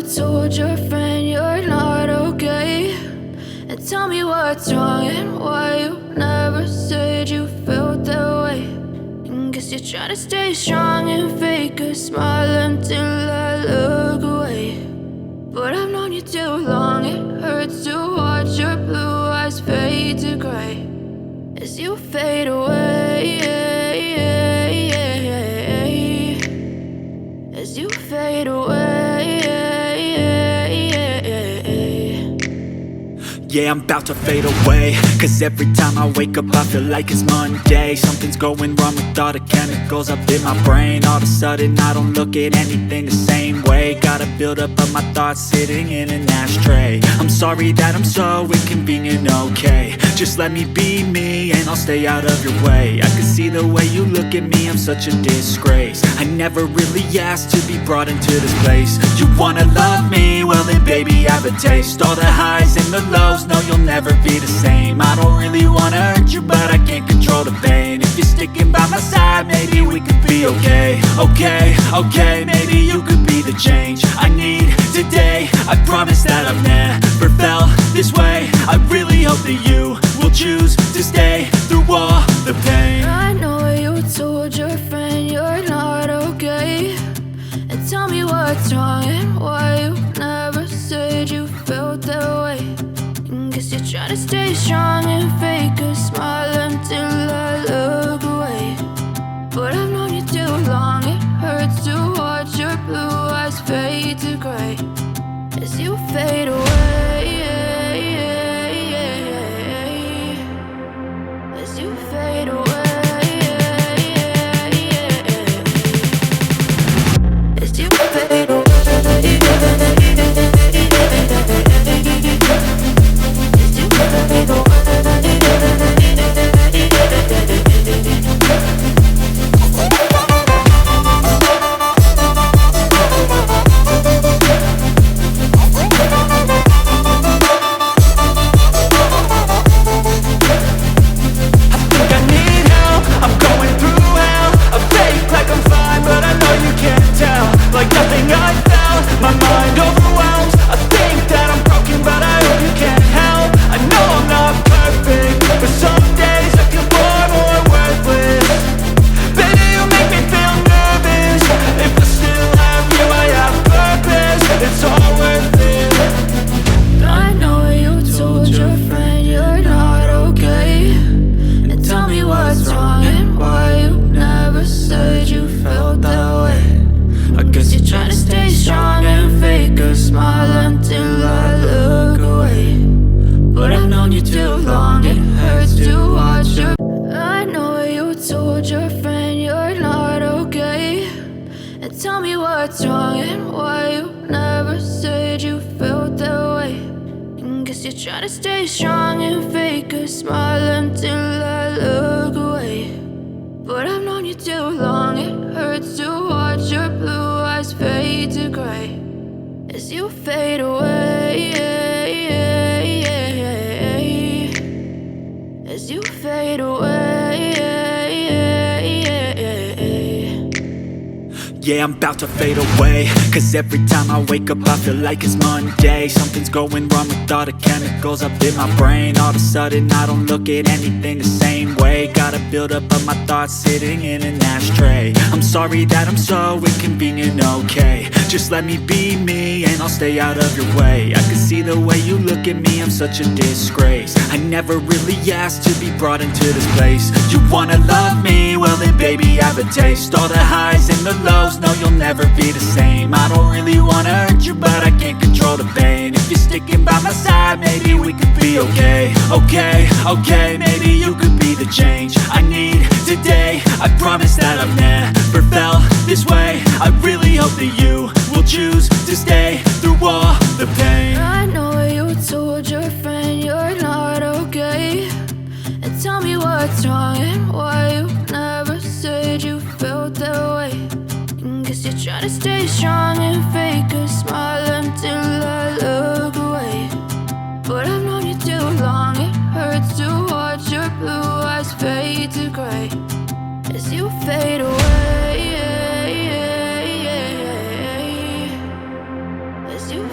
told your friend you're not okay, and tell me what's wrong and why you never said you felt that way. And guess you're trying to stay strong and fake a smile until I look away. But I've known you too long, it hurts to watch your blue eyes fade to gray as you fade away, as you fade away. Yeah, I'm about to fade away, cause every time I wake up I feel like it's Monday. Something's going wrong with all the chemicals up in my brain. All of a sudden I don't look at anything the same way. Got a build up of my thoughts sitting in an ashtray. I'm sorry that I'm so inconvenient, okay. Just let me be me and I'll stay out of your way. I can see the way you look at me, I'm such a disgrace. I never really asked to be brought into this place. You wanna love me? Well then baby have a taste. All the highs and the lows, no, you'll never be the same. I don't really wanna hurt you, but I can't control the pain. If you're sticking by my side, maybe we could be okay. Okay, maybe you could be the change I need today. I promise that I've never felt this way. I really hope that you will choose to stay through all the pain. I know you told your friend you're not okay, and tell me what's wrong and why you never said you felt that way. Guess you're trying to stay strong and fake a smile until I look away. But I've known you too long, it hurts to watch your blue eyes fade to gray as you fade away, as you fade away, as you fade away. Tell me what's wrong and why you never said you felt that way. And guess you're trying to stay strong and fake a smile until I look away. But I've known you too long, it hurts to watch your blue eyes fade to gray as you fade away, as you fade away. Yeah, I'm about to fade away, cause every time I wake up I feel like it's Monday. Something's going wrong with all the chemicals up in my brain. All of a sudden I don't look at anything the same way. Got a build up of my thoughts sitting in an ashtray. I'm sorry that I'm so inconvenient, okay. Just let me be me and I'll stay out of your way. I can see the way you look at me, I'm such a disgrace. I never really asked to be brought into this place. You wanna love me? Well then baby have a taste. All the highs and the lows, no, you'll never be the same. I don't really wanna hurt you, but I can't control the pain. If you're sticking by my side, maybe we could be okay. Okay, maybe you could be the change I need today. I promise that I've never felt this way. I really hope that you will choose to stay through all the pain. I know you told your friend you're not okay, and tell me what's wrong and why you never said you felt that way. Guess you're trying to stay strong and fake a smile until I look away. But I've known you too long, it hurts to watch your blue eyes fade to gray as you fade away, as you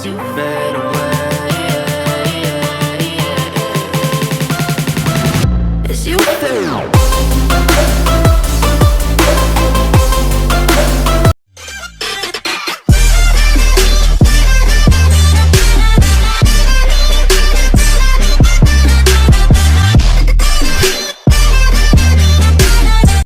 to fade.